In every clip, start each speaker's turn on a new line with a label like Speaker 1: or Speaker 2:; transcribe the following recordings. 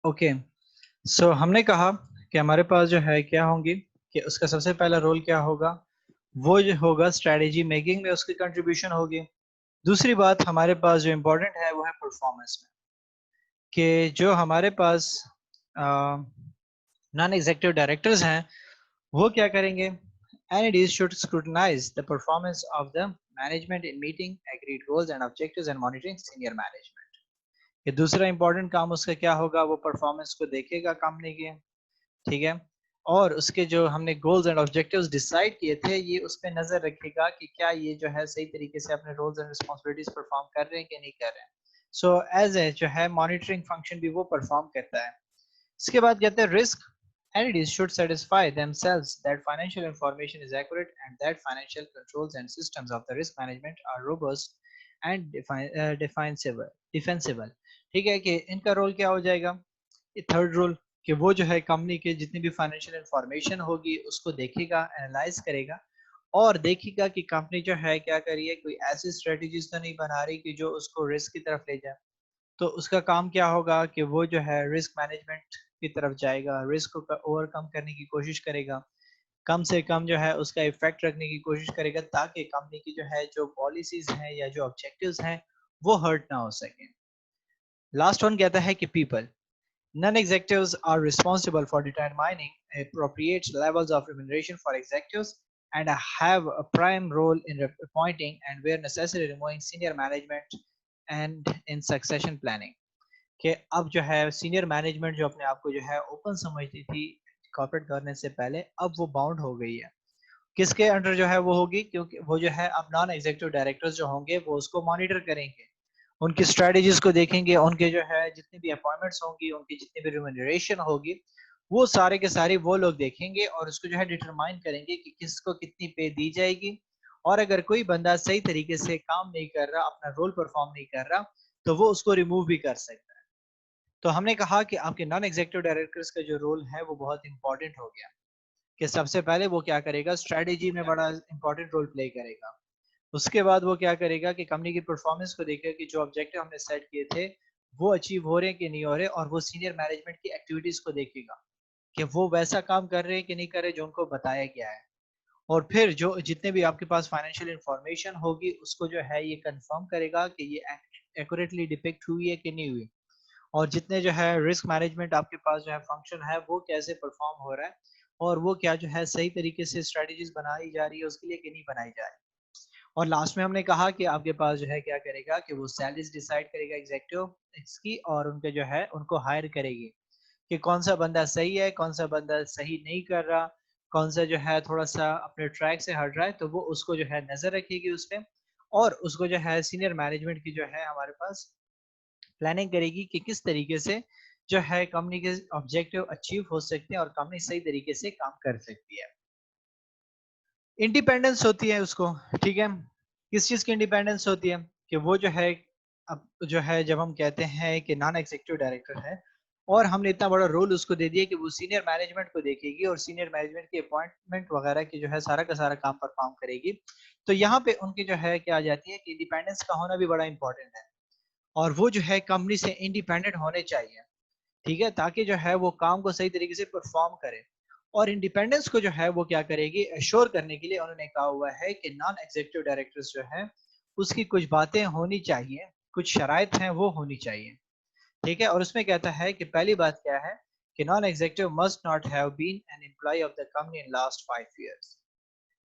Speaker 1: Okay. सो हमने कहा कि हमारे पास जो है क्या होंगी, कि उसका सबसे पहला रोल क्या होगा, वो जो होगा स्ट्रेटेजी मेकिंग में उसकी कंट्रीब्यूशन होगी। दूसरी बात हमारे पास जो इम्पोर्टेंट है वो है परफॉर्मेंस में, कि जो हमारे पास नॉन एग्जीक्यूटिव डायरेक्टर्स हैं वो क्या करेंगे, NEDs should scrutinize the performance of the management in meeting agreed goals and objectives and monitoring senior management। ये दूसरा इंपॉर्टेंट काम उसका क्या होगा, वो परफॉर्मेंस को देखेगा कंपनी के, ठीक है। और उसके जो हमने गोल्स एंड ऑब्जेक्टिव्स डिसाइड किए थे ये उस पर नजर रखेगा कि क्या ये जो है सही तरीके से अपने रोल्स एंड रिस्पॉन्सिबिलिटीज परफॉर्म कर रहे हैं कि नहीं कर रहे हैं। सो एज ए जो है मॉनिटरिंग फंक्शन भी वो परफॉर्म करता है। इसके बाद कहते हैं risk, entities should satisfy themselves that financial information is accurate and that financial controls and systems of the risk management are robust and defensible। ठीक है कि इनका रोल क्या हो जाएगा, थर्ड रोल, कि वो जो है कंपनी के जितनी भी फाइनेंशियल इंफॉर्मेशन होगी उसको देखेगा, एनालाइज करेगा और देखेगा कि कंपनी जो है क्या कर रही है, कोई ऐसी स्ट्रेटजीज तो नहीं बना रही कि जो उसको रिस्क की तरफ ले जाए। तो उसका काम क्या होगा कि वो जो है रिस्क मैनेजमेंट की तरफ जाएगा, रिस्क को ओवरकम करने की कोशिश करेगा, कम से कम जो है उसका इफेक्ट रखने की कोशिश करेगा ताकि कंपनी की जो है जो पॉलिसीज हैं या जो ऑब्जेक्टिव्स हैं वो हर्ट ना हो सके। लास्ट वन कहता है कि people, non-executives are responsible for determining appropriate levels of remuneration for executives and have a prime role in appointing and where necessary removing senior management and in succession planning। कि अब जो है senior management जो अपने आप को जो है ओपन समझती थी कॉर्पोरेट गवर्नेंस से पहले, अब वो बाउंड हो गई है। किसके अंडर जो है वो होगी, क्योंकि वो जो है अब नॉन एग्जीक्यूटिव डायरेक्टर्स जो होंगे वो उसको मॉनिटर करेंगे, उनकी स्ट्रेटजीज को देखेंगे, उनके जो है जितनी भी अपॉइंटमेंट्स होंगी, उनकी जितनी भी रिम्यूनरेशन होगी, वो सारे के सारे वो लोग देखेंगे और उसको जो है डिटरमाइन करेंगे कि किसको कितनी पे दी जाएगी। और अगर कोई बंदा सही तरीके से काम नहीं कर रहा, अपना रोल परफॉर्म नहीं कर रहा, तो वो उसको रिमूव भी कर सकता है। तो हमने कहा कि आपके नॉन एग्जीक्यूटिव डायरेक्टर्स का जो रोल है वो बहुत इंपॉर्टेंट हो गया, कि सबसे पहले वो क्या करेगा, स्ट्रेटेजी में बड़ा इंपॉर्टेंट रोल प्ले करेगा। उसके बाद वो क्या करेगा कि कंपनी की परफॉर्मेंस को देखेगा कि जो ऑब्जेक्टिव हमने सेट किए थे वो अचीव हो रहे हैं कि नहीं हो रहे, और वो सीनियर मैनेजमेंट की एक्टिविटीज को देखेगा कि वो वैसा काम कर रहे हैं कि नहीं कर रहे जो उनको बताया गया है। और फिर जो जितने भी आपके पास फाइनेंशियल इंफॉर्मेशन होगी उसको जो है ये कंफर्म करेगा कि ये एक्यूरेटली डिपिक्ट हुई है कि नहीं हुई, और जितने जो है रिस्क मैनेजमेंट आपके पास जो है फंक्शन है वो कैसे परफॉर्म हो रहा है, और वो क्या जो है सही तरीके से स्ट्रेटजीज बनाई जा रही है उसके लिए कि नहीं बनाई जा रही। और लास्ट में हमने कहा कि आपके पास जो है क्या करेगा कि वो सैलरीज डिसाइड करेगा एग्जीक्यूटिव इसकी, और उनके जो है उनको हायर करेगी कि कौन सा बंदा सही है, कौन सा बंदा सही नहीं कर रहा, कौन सा जो है थोड़ा सा अपने ट्रैक से हट रहा है, तो वो उसको जो है नजर रखेगी उस पर। और उसको जो है सीनियर मैनेजमेंट की जो है हमारे पास प्लानिंग करेगी कि किस तरीके से जो है कंपनी के ऑब्जेक्टिव अचीव हो सकते हैं और कंपनी सही तरीके से काम कर सकती है। इंडिपेंडेंस होती है उसको, ठीक है। किस चीज की इंडिपेंडेंस होती है, कि वो जो है अब जो है जब हम कहते हैं कि नॉन एग्जीक्यूटिव डायरेक्टर है और हमने इतना बड़ा रोल उसको दे दिया कि वो सीनियर मैनेजमेंट को देखेगी और सीनियर मैनेजमेंट की अपॉइंटमेंट वगैरह की जो है सारा का सारा काम परफॉर्म करेगी। तो यहाँ पे उनकी जो है क्या आ जाती है कि इंडिपेंडेंस का होना भी बड़ा इंपॉर्टेंट है, और वो जो है कंपनी से इंडिपेंडेंट होने चाहिए, ठीक है, ताकि जो है वो काम को सही तरीके से परफॉर्म करे। और इंडिपेंडेंस को जो है वो क्या करेगी, एश्योर करने के लिए उन्होंने कहा हुआ है कि नॉन एग्जीक्यूटिव डायरेक्टर्स जो है उसकी कुछ बातें होनी चाहिए, कुछ शराइत हैं वो होनी चाहिए, ठीक है। और उसमें कहता है कि पहली बात क्या है, कि non executive must not have been an employ of the company in last 5 years।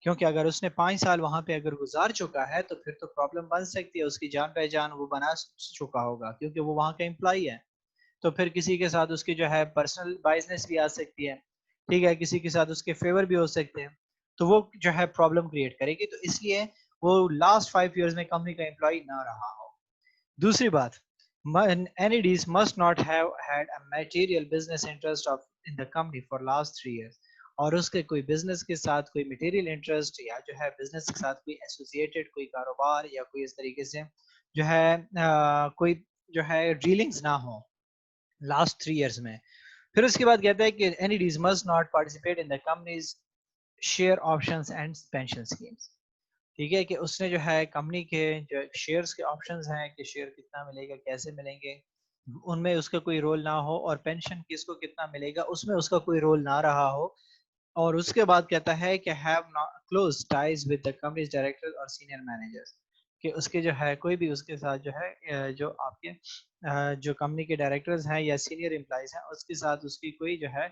Speaker 1: क्योंकि अगर उसने 5 साल वहां पे अगर गुजार चुका है तो फिर तो प्रॉब्लम बन सकती है, उसकी जान पहचान वो बना चुका होगा क्योंकि वो वहां का एम्प्लॉय है। तो फिर किसी के साथ उसकी जो है पर्सनल बाइजनेस भी आ सकती है, ठीक है, किसी के साथ उसके फेवर भी हो सकते हैं, तो वो जो है प्रॉब्लम क्रिएट करेगी। तो इसलिए वो लास्ट 5 years में कंपनी का एम्प्लॉय ना रहा हो। दूसरी बात, NEDs must not have had a material business interest of in the company for last 3 years। और उसके कोई बिजनेस के साथ कोई मटेरियल इंटरेस्ट या जो है बिजनेस के साथ कोई एसोसिएटेड कोई कारोबार या कोई इस तरीके से जो है कोई जो है डीलिंग्स ना हो लास्ट 3 years में। फिर उसके बाद कहता है कि NEDs must not participate in the company's share options and pension schemes। ठीक है, कि उसने जो है कंपनी के जो शेयर्स के ऑप्शंस हैं कि शेयर कितना मिलेगा, कैसे मिलेंगे, उनमें उसका कोई रोल ना हो और पेंशन किसको कितना मिलेगा उसमें उसका कोई रोल ना रहा हो। और उसके बाद कहता है कि have close ties with the companies director और सीनियर मैनेजर्स, कि उसके जो है कोई भी उसके साथ जो है जो आपके जो कंपनी के डायरेक्टर्स हैं या सीनियर एम्प्लॉइज हैं उसके साथ उसकी कोई जो है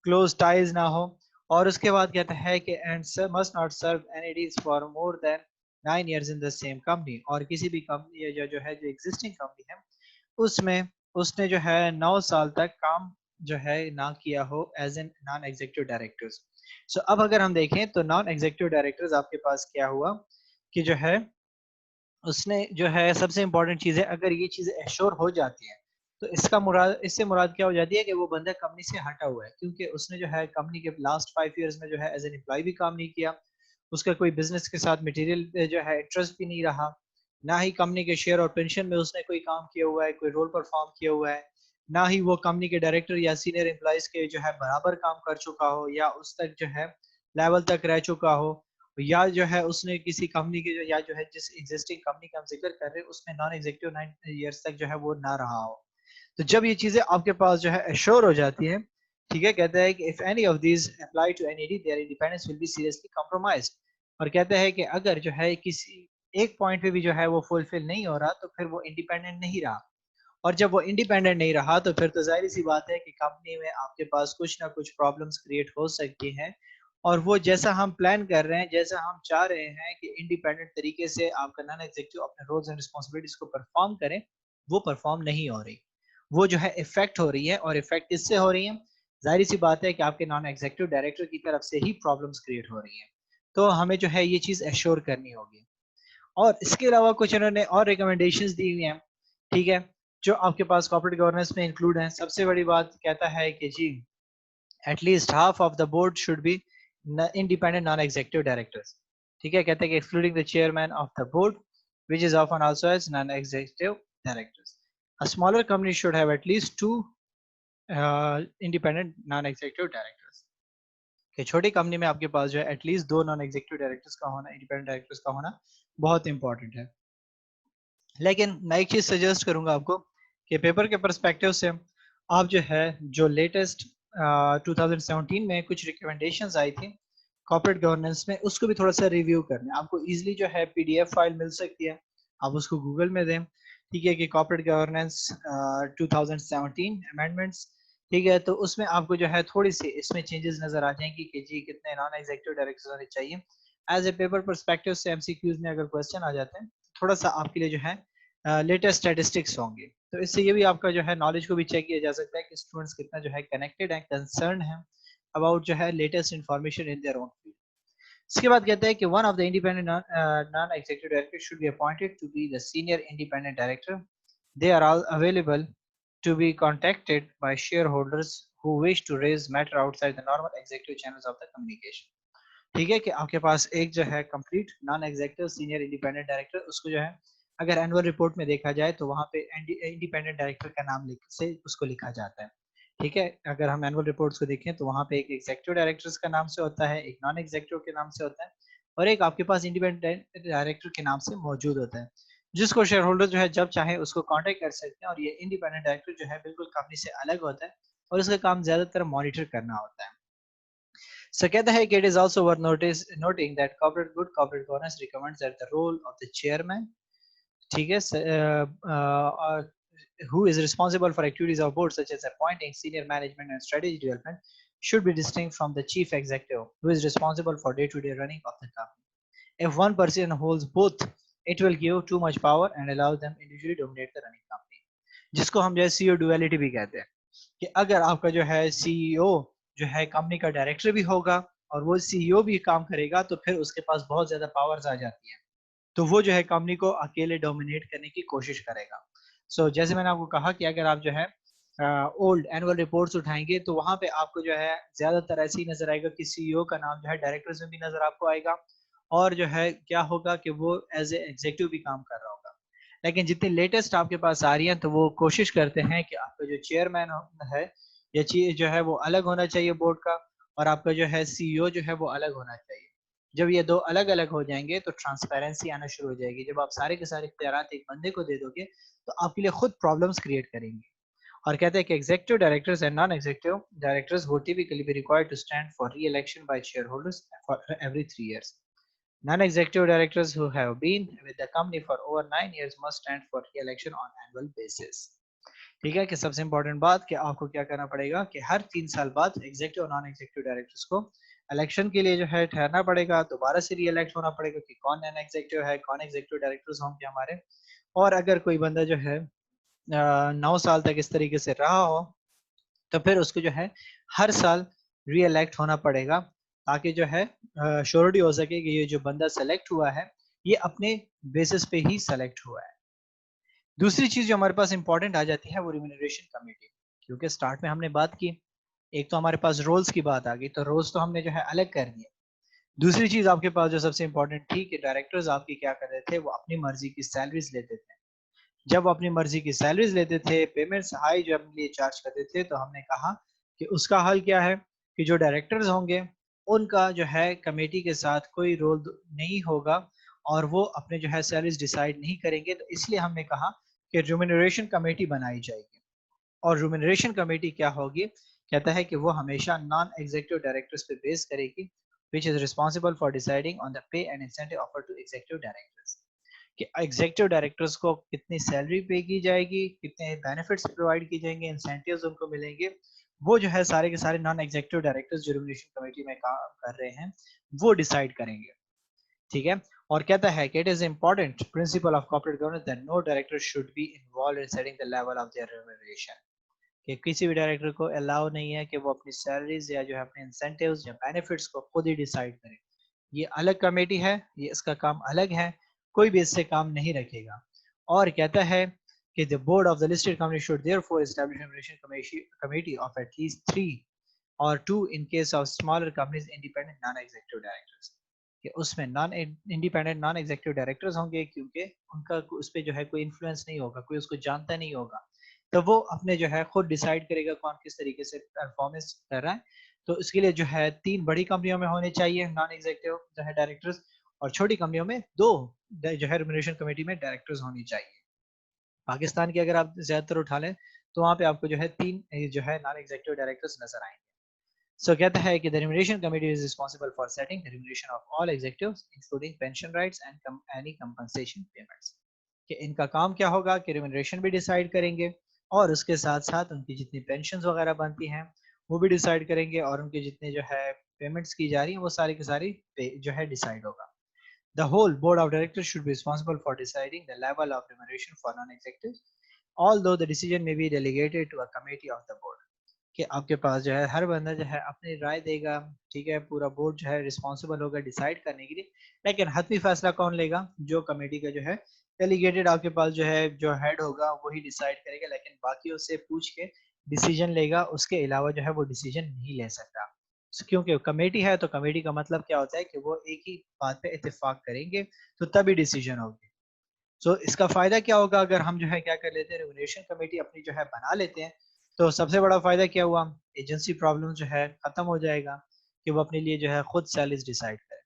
Speaker 1: क्लोज टाइज ना हो। और उसके बाद कहता है कि and must not serve NEDs for more than 9 years in the same company, और किसी भी कंपनी जो है जो एग्जिस्टिंग कंपनी है उसमें उसने जो है 9 साल तक काम जो है ना किया हो as an non executive directors. So अब अगर हम देखें तो नॉन एग्जीक्यूटिव डायरेक्टर्स आपके पास क्या हुआ कि जो है उसने जो है सबसे इंपॉर्टेंट चीज है, अगर ये चीजें एश्योर हो जाती है तो इसका मुराद इससे मुराद क्या हो जाती है कि वो बंदा कंपनी से हटा हुआ है, क्योंकि उसने जो है कंपनी के लास्ट 5 years में जो है एज एन एम्प्लॉय भी काम नहीं किया, उसका कोई बिजनेस के साथ मटेरियल जो है इंटरेस्ट भी नहीं रहा, ना ही कंपनी के शेयर और पेंशन में उसने कोई काम किया हुआ है, कोई रोल परफॉर्म किया हुआ है, ना ही वो कंपनी के डायरेक्टर या सीनियर एम्प्लॉयज के जो है बराबर काम कर चुका हो या उस तक जो है लेवल तक रह चुका हो, या जो है उसने किसी कंपनी के जो या जो है जिस एग्जिस्टिंग कंपनी का हम जिक्र कर रहे हैं उसमें नॉन एग्जीक्यूटिव 9 years तक जो है वो ना रहा हो। तो जब ये चीजें आपके पास जो है एश्योर हो जाती है, ठीक है, कहता है कि if any of these apply to NED their independence will be seriously compromised. और कहता है कि अगर जो है किसी एक पॉइंट पे भी जो है वो फुलफिल नहीं हो रहा तो फिर वो इंडिपेंडेंट नहीं रहा, और जब वो इंडिपेंडेंट नहीं रहा तो फिर तो जाहिर सी बात है कि कंपनी में आपके पास कुछ ना कुछ प्रॉब्लम्स क्रिएट हो सकती हैं, और वो जैसा हम प्लान कर रहे हैं, जैसा हम चाह रहे हैं कि इंडिपेंडेंट तरीके से आपका नॉन एग्जीक्यूटिव अपने रोल्स एंड रिस्पॉन्सिबिलिटीज को परफॉर्म करें, वो परफॉर्म नहीं हो रही, वो जो है इफेक्ट हो रही है। और इफेक्ट किससे हो रही है? जाहिर सी बात है कि आपके नॉन एग्जीक्यूटिव डायरेक्टर की तरफ से ही प्रॉब्लम्स क्रिएट हो रही है। तो हमें जो है ये चीज एश्योर करनी होगी। और इसके अलावा कुछ इन्होंने और रिकमेंडेशंस दी हुई हैं, ठीक है, जो आपके पास कॉर्पोरेट गवर्नेंस में इंक्लूड है। सबसे बड़ी बात कहता है कि जी at least half of the board should be independent non executive directors. ठीक है, कहते हैं कि excluding the chairman of the board which is often also as non-executive directors. A smaller company should have at least two independent non-executive directors. कि छोटी company में आपके पास जो है एटलीस्ट दो नॉन एग्जीक्यूटिव डायरेक्टर्स का होना, इंडिपेंडेंट डायरेक्टर्स का होना बहुत इंपॉर्टेंट है। लेकिन मैं एक चीज सजेस्ट करूंगा आपको कि पेपर के परस्पेक्टिव से आप जो है जो लेटेस्ट 2017 में कुछ रिकमेंडेशंस आई थी कॉर्पोरेट गवर्नेंस में उसको भी थोड़ा सा रिव्यू करना। आपको इजीली जो है पीडीएफ फाइल मिल सकती है, आप उसको गूगल में दें, ठीक है, कि कॉर्पोरेट गवर्नेंस 2017 अमेंडमेंट्स, ठीक है, तो उसमें आपको जो है थोड़ी सी इसमें चेंजेस नजर आ जाएंगी कि जी कितने नॉन एग्जीक्यूटिव डायरेक्टर्स होने चाहिए। एज ए पेपर परस्पेक्टिव से एमसीक्यूज में अगर क्वेश्चन आ जाते हैं थोड़ा सा आपके लिए जो है लेटेस्ट स्टैटिस्टिक्स होंगे, तो इससे ये भी आपका जो है नॉलेज को भी चेक किया जा सकता है कि स्टूडेंट्स कितना जो है कनेक्टेड एंड कंसर्न है अबाउट जो है latest information in their own field. इसके बाद कहते हैं कि one of the independent non executive director should be appointed to be the senior independent director. They are all available to be contacted by shareholders who wish to raise matter outside the normal executive channels of the communication। ठीक है, कि आपके पास एक जो है complete non executive senior independent director, उसको जो है अगर एनुअल रिपोर्ट में देखा जाए तो वहाँ पे इंडिपेंडेंट डायरेक्टर का नाम लिख से उसको लिखा जाता है। ठीक है, अगर हम एनुअल रिपोर्ट्स को देखें तो वहाँ पे एक एग्जीक्यूटिव डायरेक्टर्स का नाम से होता है, एक नॉन एग्जीक्यूटिव के नाम से होता है, और एक आपके पास इंडिपेंडेंट डायरेक्टर के नाम से मौजूद होता है, जिसको शेयर होल्डर जो है जब चाहे उसको कांटेक्ट कर सकते हैं। और ये इंडिपेंडेंट डायरेक्टर जो है बिल्कुल कंपनी से अलग होता है और उसका काम ज्यादातर मॉनिटर करना होता है। So कहता है कि it is also worth noting that good corporate governance recommends that the role of the chairman, ठीक है, who is responsible for activities of board such as appointing senior management and strategy development, should be distinct from the chief executive who is responsible for day-to-day running of the company. If one person holds both, it will give too much power and allow them individually dominate the running company, जिसको हम जो है CEO duality भी कहते हैं, कि अगर आपका जो है सीईओ जो है कंपनी का डायरेक्टर भी होगा और वो सीईओ भी काम करेगा तो फिर उसके पास बहुत ज्यादा पावर्स आ जाती है, तो वो जो है कंपनी को अकेले डोमिनेट करने की कोशिश करेगा। जैसे मैंने आपको कहा कि अगर आप जो है ओल्ड एनुअल रिपोर्ट्स उठाएंगे तो वहां पे आपको जो है ज्यादातर ऐसे ही नजर आएगा कि सीईओ का नाम जो है डायरेक्टर्स में भी नजर आपको आएगा, और जो है क्या होगा कि वो एज ए एग्जीक्यूटिव भी काम कर रहा होगा। लेकिन जितनी लेटेस्ट आपके पास आ रही हैं तो वो कोशिश करते हैं कि आपका जो चेयरमैन है या चीज जो है वो अलग होना चाहिए बोर्ड का, और आपका जो है सीईओ जो है वो अलग होना चाहिए। जब ये दो अलग अलग हो जाएंगे तो ट्रांसपेरेंसी आना शुरू हो जाएगी। जब आप सारे के सारे इख्तियारात एक बंदे को दे दोगे तो आपके लिए खुद प्रॉब्लम्स क्रिएट करेंगे। और कहते हैं कि executive directors and non executive directors वो typically be required to stand for re election by shareholders for every 3 years. Non-executive directors who have been with the company for over 9 years must stand for re-election on annual basis. ठीक है कि सबसे important बात कि आपको क्या करना पड़ेगा कि हर 3 साल बाद एग्जीक्यूटिव और नॉन एग्जीक्यूटिव डायरेक्टर्स को इलेक्शन के लिए जो है ठहरना पड़ेगा, दोबारा से री इलेक्ट होना पड़ेगा कि कौन नॉन एग्जीक्यूटिव है, कौन एग्जीक्यूटिव डायरेक्टर्स होंगे हमारे। और अगर कोई बंदा जो है 9 साल तक इस तरीके से रहा हो तो फिर उसको जो है हर साल री इलेक्ट होना पड़ेगा, ताकि जो है श्योरिटी हो सके कि ये जो बंदा सेलेक्ट हुआ है ये अपने बेसिस पे ही सेलेक्ट हुआ है। दूसरी चीज जो हमारे पास इंपॉर्टेंट आ जाती है वो रिम्यूनरेशन कमेटी, क्योंकि स्टार्ट में हमने बात की, एक तो हमारे पास रोल्स की बात आ गई, तो रोल्स तो हमने जो है अलग कर दिए। दूसरी चीज आपके पास जो सबसे इंपॉर्टेंट थी कि डायरेक्टर्स आपके क्या कर रहे थे, वो अपनी मर्जी की सैलरीज लेते थे। जब वो अपनी मर्जी की सैलरीज लेते थे, पेमेंट्स हाई जो अपने लिए चार्ज करते थे, तो हमने कहा कि उसका हल क्या है कि जो डायरेक्टर्स होंगे उनका जो है कमेटी के साथ कोई रोल नहीं होगा और वो अपने जो है सैलरीज डिसाइड नहीं करेंगे। तो इसलिए हमने कहा कि रिम्यूनरेशन कमेटी बनाई जाएगी। और रिम्यूनरेशन कमेटी क्या होगी, कहता है कि वो हमेशा नॉन एग्जीक्यूटिव डायरेक्टर्स पे बेस करेगी, which is responsible for deciding on the pay and incentive offer to executive directors, कि एग्जीक्यूटिव डायरेक्टर्स को कितनी सैलरी पे की जाएगी, कितने बेनिफिट्स प्रोवाइड किए जाएंगे, इंसेंटिव्स उनको मिलेंगे, वो जो है सारे के सारे नॉन एग्जीक्यूटिव डायरेक्टर्स जो रिम्यूनरेशन कमेटी में काम कर रहे हैं वो डिसाइड करेंगे। ठीक है। और कहता है कि it is important principle of corporate governance that no director should be involve in setting the level of their remuneration, कि किसी भी डायरेक्टर को अलाउ नहीं है कि वो अपनी सैलरीज या जो है अपने इंसेंटिव्स या बेनिफिट्स को खुद ही डिसाइड करे। ये अलग कमेटी है, ये इसका काम अलग है, कोई भी इससे काम नहीं रखेगा। और कहता है कि the board of the listed company should therefore establish remuneration committee of at least 3 और 2 in case of smaller companies independent non executive directors, कि उसमें non independent non executive directors होंगे, क्योंकि उनका उस पर जो है कोई इन्फ्लुएंस नहीं होगा, कोई उसको जानता नहीं होगा, तो वो अपने जो है खुद डिसाइड करेगा कौन किस तरीके से परफॉर्मेंस कर रहा है। तो इसके लिए जो है 3 बड़ी कंपनियों में होने चाहिए नॉन एग्जीक्यूटिव जो है डायरेक्टर्स, और छोटी कंपनियों में 2 जो है रिम्यूनरेशन कमेटी में डायरेक्टर्स होनी चाहिए। पाकिस्तान की अगर आप ज्यादातर उठा लें तो वहाँ पे आपको जो है 3 जो है नॉन एग्जीक्यूटिव डायरेक्टर्स नजर आएंगे। सो कहता है कि the remuneration committee is responsible for setting the remuneration of all executives including pension rights and any compensation payments, कि इनका काम क्या होगा कि रिम्यूनरेशन भी डिसाइड करेंगे और उसके साथ साथ उनकी जितनी पेंशन वगैरह बनती हैं वो भी डिसाइड करेंगे, और उनके जितने जो है पेमेंट्स की जा रही हैं वो सारी की सारी जो है डिसाइड होगा। The whole board of directors should be responsible for deciding the level of remuneration for non-executives, although the decision may be delegated to a committee of the board, कि आपके पास जो है हर बंदा जो है अपनी राय देगा। ठीक है, पूरा बोर्ड जो है रिस्पॉन्सिबल होगा डिसाइड करने के लिए, लेकिन हतमी फैसला कौन लेगा, जो कमेटी का जो है डेलीगेटेड आपके पास जो है जो हेड होगा वही डिसाइड करेगा, लेकिन बाकियों से पूछ के डिसीजन लेगा, उसके अलावा जो है वो डिसीजन नहीं ले सकता। क्योंकि कमेटी है तो कमेटी का मतलब क्या होता है कि वो एक ही बात पे इत्तेफाक करेंगे तो तभी डिसीजन होगी। सो इसका फायदा क्या होगा अगर हम जो है क्या कर लेते हैं, रेगुलेशन कमेटी अपनी जो है बना लेते हैं, तो सबसे बड़ा फायदा क्या हुआ, एजेंसी प्रॉब्लम जो है खत्म हो जाएगा, कि वो अपने लिए जो है खुद सैलरीज डिसाइड करे।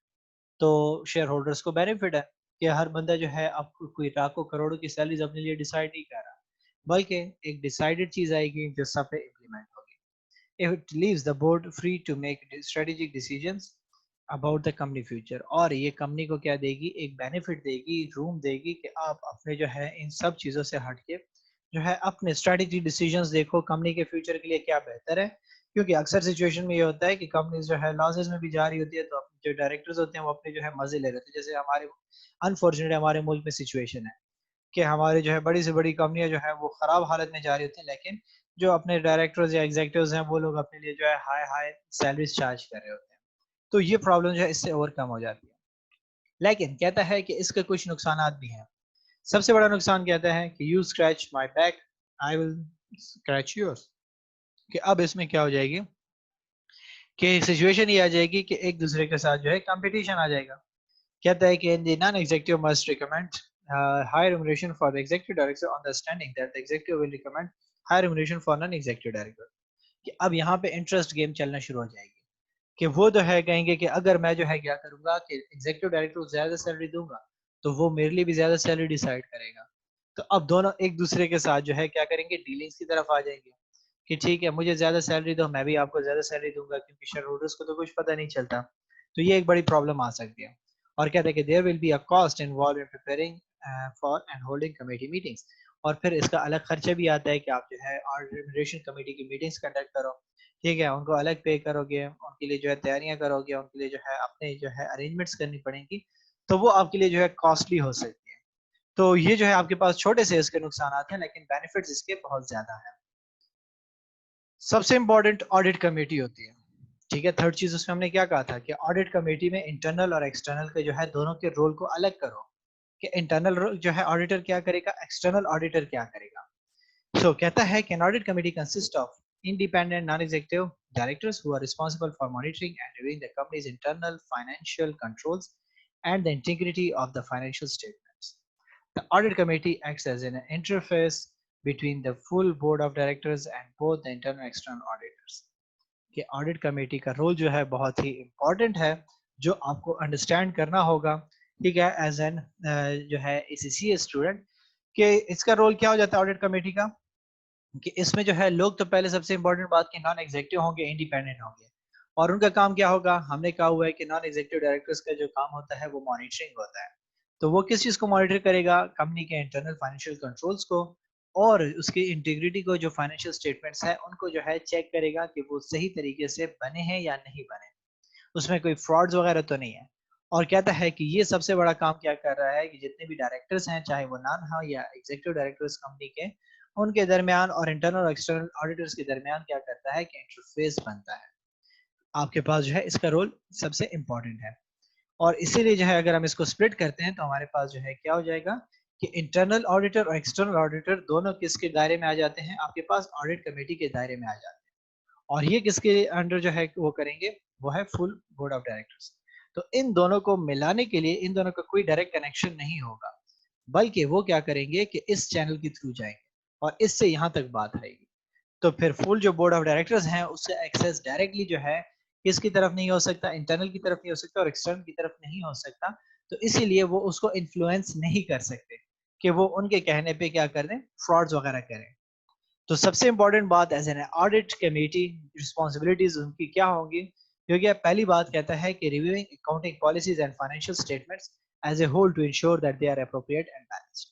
Speaker 1: तो शेयर होल्डर्स को बेनिफिट है कि हर बंदा जो है अब कोई लाखों करोड़ों की सैलरीज अपने लिए डिसाइड नहीं कर रहा, बल्कि एक डिसाइडेड चीज आएगी जो सब पे इम्प्लीमेंट होगी। It leaves the board free to make strategic decisions about the company future, और ये कंपनी को क्या देगी, एक बेनिफिट देगी, रूम देगी कि आप अपने जो है इन सब चीज़ों से हट के जो है अपने स्ट्रेटेजिक डिसीजंस देखो, कंपनी के फ्यूचर के लिए क्या बेहतर है। क्योंकि अक्सर सिचुएशन में ये होता है कि कंपनी जो है लॉसेस में भी जा रही होती है, तो जो डायरेक्टर्स होते हैं वो अपने जो है मजे ले रहे होते हैं। जैसे हमारे अनफॉर्चुनेट हमारे मुल्क में सिचुएशन है कि हमारी जो है बड़ी से बड़ी कंपनियां जो है वो खराब हालत में जा रही होती हैं, लेकिन जो अपने डायरेक्टर्स या एग्जीक्यूटिव्स हैं वो लोग अपने लिए जो है हाई हाई सैलरीज चार्ज कर रहे होते हैं। तो ये प्रॉब्लम जो है इससे ओवरकम हो जाती है। लेकिन कहता है कि इसके कुछ नुकसान भी हैं। सबसे बड़ा नुकसान कहता है कि you scratch my back, I will scratch yours, कि अब इसमें क्या हो जाएगी कि सिचुएशन ये आ जाएगी कि एक दूसरे के साथ जो है कंपटीशन आ जाएगा। कहता है कि the non-executive must recommend high remuneration for the executive director on the understanding that the executive will recommend high remuneration for non-executive director, कि अब यहाँ पे इंटरेस्ट गेम चलना शुरू हो जाएगी, कि वो तो है कहेंगे कि अगर मैं जो है क्या करूंगा कि एग्जीक्यूटिव डायरेक्टर को ज्यादा सैलरी दूंगा तो वो मेरे लिए भी ज्यादा सैलरी डिसाइड करेगा, तो अब दोनों एक दूसरे के साथ जो है क्या करेंगे, डीलिंग्स की तरफ आ जाएंगे कि ठीक है मुझे ज्यादा सैलरी दो, मैं भी आपको ज्यादा सैलरी दूंगा, क्योंकि शेयर होल्डर्स को तो कुछ पता नहीं चलता। तो ये एक बड़ी प्रॉब्लम आ सकती है। और कहते हैं कि there will be a cost involve in preparing for and holding committee meetings. और फिर इसका अलग खर्चा भी आता है कि आप जो है रिम्यूनरेशन कमेटी की मीटिंग्स कंडक्ट करो, ठीक है, उनको अलग पे करोगे, उनके लिए जो है तैयारियां करोगे, उनके लिए जो है अपने जो है अरेंजमेंट्स करनी पड़ेंगी, तो वो आपके लिए जो है कॉस्टली हो सकती है। तो ये जो है आपके पास छोटे से इसके नुकसान हैं, लेकिन बेनिफिट्स इसके बहुत ज्यादा हैं। सबसे इंपॉर्टेंट ऑडिट कमेटी होती है, ठीक है। थर्ड चीज उसमें हमने क्या कहा था कि ऑडिट कमेटी में इंटरनल और एक्सटर्नल के जो है दोनों के रोल को अलग करो, कि इंटरनल जो है ऑडिटर क्या करेगा, एक्सटर्नल ऑडिटर क्या करेगा। So कहता है कि an audit committee consists of independent non-executive directors who are responsible for monitoring and reviewing the company's internal financial controls and the integrity of the financial statements. The audit committee acts as an interface between the full board of directors and both the internal and external auditors. कि audit committee का role जो है बहुत ही important है, जो आपको understand करना होगा, ठीक है, एज एन जो है एसीसीए स्टूडेंट, कि इसका रोल क्या हो जाता है ऑडिट कमेटी का, कि इसमें जो है लोग तो पहले सबसे इंपॉर्टेंट बात कि नॉन एग्जीक्यूटिव होंगे, इंडिपेंडेंट होंगे। और उनका काम क्या होगा, हमने कहा हुआ है कि नॉन एग्जीक्यूटिव डायरेक्टर्स का जो काम होता है वो मॉनिटरिंग होता है। तो वो किस चीज को मॉनिटर करेगा, कंपनी के इंटरनल फाइनेंशियल कंट्रोल्स को, और उसकी इंटीग्रिटी को, जो फाइनेंशियल स्टेटमेंट्स है उनको जो है चेक करेगा कि वो सही तरीके से बने हैं या नहीं बने, उसमें कोई फ्रॉड्स वगैरह तो नहीं है। और कहता है कि ये सबसे बड़ा काम क्या कर रहा है कि जितने भी डायरेक्टर्स हैं, चाहे वो नॉन हो या एग्जीक्यूटिव डायरेक्टर्स कंपनी के, उनके दरमियान और इंटरनल और एक्सटर्नल ऑडिटर्स के दरमियान क्या करता है कि इंटरफेस बनता है। आपके पास जो है इसका रोल सबसे इंपॉर्टेंट है। और इसीलिए जो है अगर हम इसको स्प्लिट करते हैं तो हमारे पास जो है क्या हो जाएगा कि इंटरनल ऑडिटर और एक्सटर्नल ऑडिटर दोनों किसके दायरे में आ जाते हैं, आपके पास ऑडिट कमेटी के दायरे में आ जाते हैं। और ये किसके अंडर जो है वो करेंगे, वो है फुल बोर्ड ऑफ डायरेक्टर्स। तो इन दोनों को मिलाने के लिए इन दोनों का कोई डायरेक्ट कनेक्शन नहीं होगा, बल्कि वो क्या करेंगे कि इस चैनल के थ्रू जाएंगे और इससे यहाँ तक बात आएगी। तो फिर फुल जो बोर्ड ऑफ डायरेक्टर्स हैं उससे एक्सेस डायरेक्टली जो है किसकी तरफ नहीं हो सकता, इंटरनल की तरफ नहीं हो सकता और एक्सटर्नल की तरफ नहीं हो सकता। तो इसीलिए वो उसको इन्फ्लुएंस नहीं कर सकते कि वो उनके कहने पे क्या कर दें, फ्रॉड्स वगैरह करें। तो सबसे इंपॉर्टेंट बात as an audit committee responsibilities उनकी क्या होंगी, क्योंकि पहली बात कहता है कि reviewing accounting policies and financial statements as a whole to ensure that they are appropriate and balanced.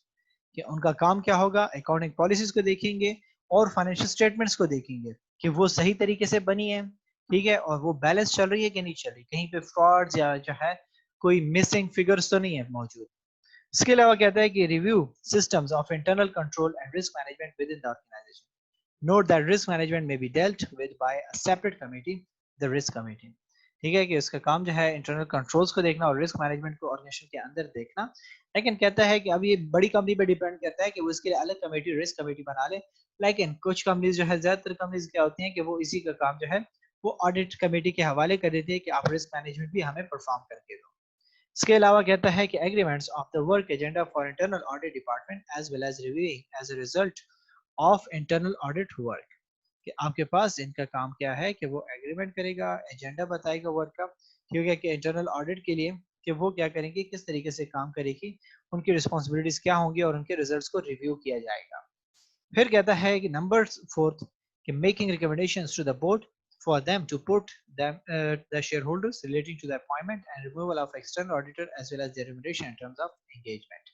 Speaker 1: कि उनका काम क्या होगा, अकाउंटिंग पॉलिसीज को देखेंगे और फाइनेंशियल स्टेटमेंट्स को देखेंगे कि वो सही तरीके से बनी है, ठीक है, और वो बैलेंस चल रही है कि नहीं चल रही, कहीं पे फ्रॉड्स या जो है कोई मिसिंग फिगर्स तो नहीं है मौजूद। इसके अलावा कहता है कि review systems of internal control and risk management within the organisation. Note that risk management may be dealt with by a separate committee, the risk committee। ठीक है कि इसका काम जो है इंटरनल कंट्रोल्स को देखना और रिस्क मैनेजमेंट को ऑर्गेनाइजेशन के अंदर देखना। लेकिन कहता है कि अब ये बड़ी कंपनी पे डिपेंड करता है कि वो इसके लिए अलग कमेटी, रिस्क कमेटी बना ले। लेकिन कुछ कंपनीज जो है, ज्यादातर कंपनीज क्या होती हैं कि वो इसी का काम जो है वो ऑडिट कमेटी के हवाले कर देती है कि आप रिस्क मैनेजमेंट भी हमें परफॉर्म करके दो। इसके अलावा कहता है कि agreements of the work agenda for internal audit department as well as reviewing as a result of internal audit work. कि आपके पास इनका काम क्या है कि वो एग्रीमेंट करेगा, एजेंडा बताएगा वर्क का, क्योंकि कि इंटरनल ऑडिट के लिए कि वो क्या करेंगे, किस तरीके से काम करेगी, उनकी रिस्पॉन्सिबिलिटीज क्या होंगी और उनके रिजल्ट्स को रिव्यू किया जाएगा। फिर कहता है कि नंबर फोर्थ कि making recommendations to the board for them to put them the shareholders relating to the appointment and removal of external auditor as well as their remuneration in terms of engagement।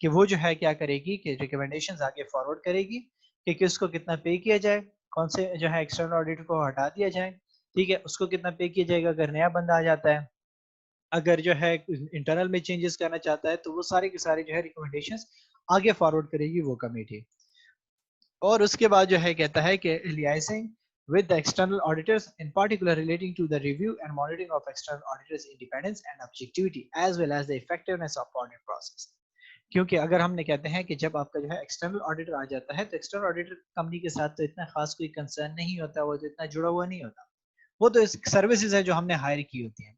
Speaker 1: कि वो जो है क्या करेगी कि recommendations आगे forward करेगी कि किसको कितना पे किया जाए, कौन से जो है एक्सटर्नल ऑडिटर को हटा दिया जाए, ठीक है, उसको कितना पे किया जाएगा अगर नया बंदा आ जाता है, अगर जो है इंटरनल में चेंजेस करना चाहता है, तो वो सारे के सारे जो है रिकमेंडेशंस आगे फॉरवर्ड करेगी वो कमेटी। और उसके बाद जो है कहता है कि liaising with the external auditors in particular relating to the review and monitoring of external auditors independence and objectivity as well as the effectiveness of audit process। क्योंकि अगर हमने कहते हैं कि जब आपका जो है एक्सटर्नल ऑडिटर आ जाता है तो एक्सटर्नल ऑडिटर कंपनी के साथ तो इतना खास कोई कंसर्न नहीं होता, वो तो इतना जुड़ा हुआ नहीं होता, वो तो सर्विसेज है जो हमने हायर की होती हैं।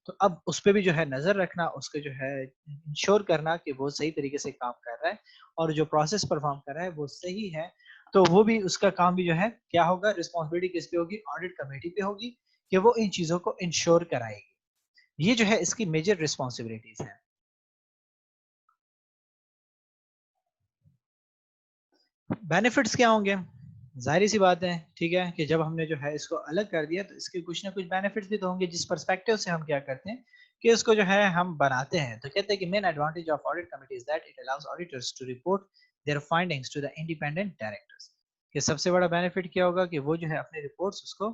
Speaker 1: तो अब उस पर भी जो है नजर रखना, उसको जो है इंश्योर करना कि वो सही तरीके से काम कर रहा है और जो प्रोसेस परफॉर्म कर रहा है वो सही है। तो वो भी उसका काम भी जो है क्या होगा, रिस्पॉन्सिबिलिटी किस पे होगी, ऑडिट कमेटी पे होगी कि वो इन चीजों को इंश्योर कराएगी। ये जो है इसकी मेजर रिस्पॉन्सिबिलिटीज है। बेनिफिट्स क्या होंगे? ज़ाहिर सी बात है, ठीक है, कि जब हमने जो है इसको अलग कर दिया तो इसके कुछ ना कुछ बेनिफिट्स भी तो होंगे जिस पर्सपेक्टिव से हम क्या करते हैं कि इसको जो है हम बनाते हैं। तो कहते हैं कि main advantage of audit committee is that it allows auditors to report their findings to the independent directors. कि सबसे बड़ा बेनिफिट क्या होगा कि वो जो है अपने रिपोर्ट्स उसको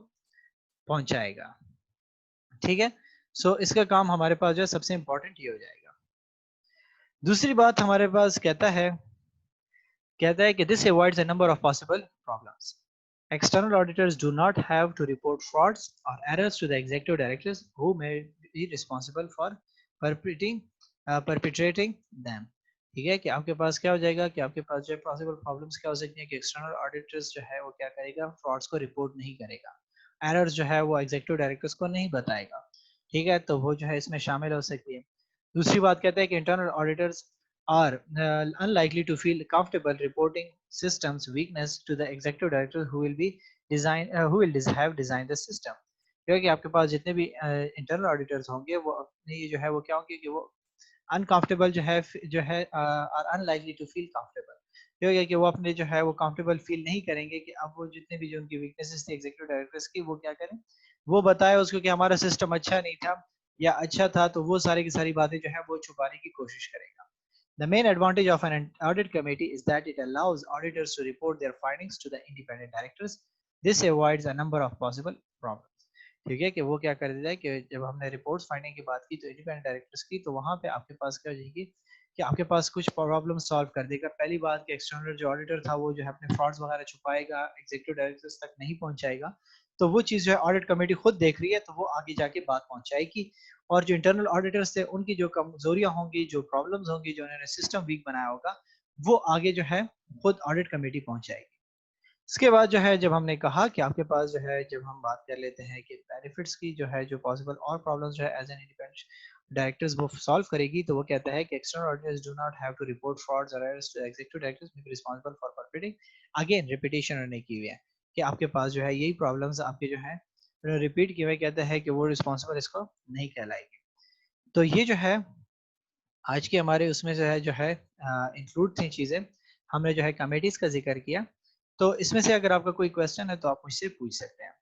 Speaker 1: पहुंचाएगा। ठीक है, सो इसका काम हमारे पास जो है सबसे इंपॉर्टेंट ये हो जाएगा। दूसरी बात हमारे पास कहता है कि this avoids a number of possible problems. External auditors do not have to report frauds or errors to the executive directors who may be responsible for perpetrating perpetrating them. ठीक है, कि आपके पास क्या हो जाएगा कि आपके पास जो पॉसिबल प्रॉब्लम्स क्या हो सकती हैं कि एक्सटर्नल ऑडिटर्स जो है वो क्या करेगा, फ्रॉड्स को रिपोर्ट नहीं करेगा, एरर्स जो है वो एग्जीक्यूटिव डायरेक्टर्स को नहीं बताएगा। ठीक है, तो वो जो है इसमें शामिल हो सकती है। दूसरी बात कहता है कि internal auditors are unlikely to feel comfortable reporting systems weakness to the executive director who will be have designed the system। क्योंकि आपके पास जितने भी इंटरनल ऑडिटर्स होंगे वो अपने ये जो है वो क्या होंगे कि वो अनकंफर्टेबल जो है are unlikely to feel comfortable. क्योंकि कि वो अपने जो है वो कंफर्टेबल फील नहीं करेंगे कि अब वो जितने भी जो उनकी वीकनेसेस थी एग्जीक्यूटिव डायरेक्टर्स की वो क्या करें, वो बताए उसको कि हमारा सिस्टम अच्छा नहीं था या अच्छा था, तो वो सारी की सारी बातें जो है वो छुपाने की कोशिश करेगा। The main advantage of an audit committee is that it allows auditors to report their findings to the independent directors. This avoids a number of possible problems। ठीक है, कि वो क्या कर देता है कि जब हमने रिपोर्ट्स फाइंडिंग की बात की तो इंडिपेंडेंट डायरेक्टर्स की, तो वहां पे आपके पास क्या हो जाएगी कि आपके पास कुछ प्रॉब्लम सॉल्व कर देगा। पहली बात कि एक्सटर्नल जो ऑडिटर था वो जो है अपने फ्रॉड्स वगैरह छुपाएगा, एग्जीक्यूटिव डायरेक्टर्स तक नहीं पहुंचाएगा। तो वो चीज़ जो है ऑडिट कमेटी खुद देख रही है, तो वो आगे जाके बात पहुंचाएगी। और जो इंटरनल ऑडिटर्स थे उनकी जो कमजोरियां होंगी, जो प्रॉब्लम्स होंगी, जो उन्होंने सिस्टम वीक बनाया होगा, वो आगे जो है खुद ऑडिट कमेटी पहुंचाएगी। इसके बाद जो है जब हमने कहा कि आपके पास जो है जब हम बात कर लेते हैं कि बेनिफिट्स की जो है जो पॉसिबल और प्रॉब्लम्स जो है एज एन इंडिपेंडेंट डायरेक्टर्स वो सॉल्व करेगी, तो वो कहता है कि external auditors do not have to report frauds और errors to executive directors may be responsible for perpetrating. Again repetition उन्होंने की हुई है कि आपके पास जो है यही प्रॉब्लम्स आपके जो है रिपीट किए हुए, कहते हैं कि वो रिस्पॉन्सिबल इसको नहीं कहलाएगी। तो ये जो है आज के हमारे उसमें जो है इंक्लूड थी चीज़ें। हमने जो है कमेटीज का जिक्र किया। तो इसमें से अगर आपका कोई क्वेश्चन है तो आप मुझसे पूछ सकते हैं।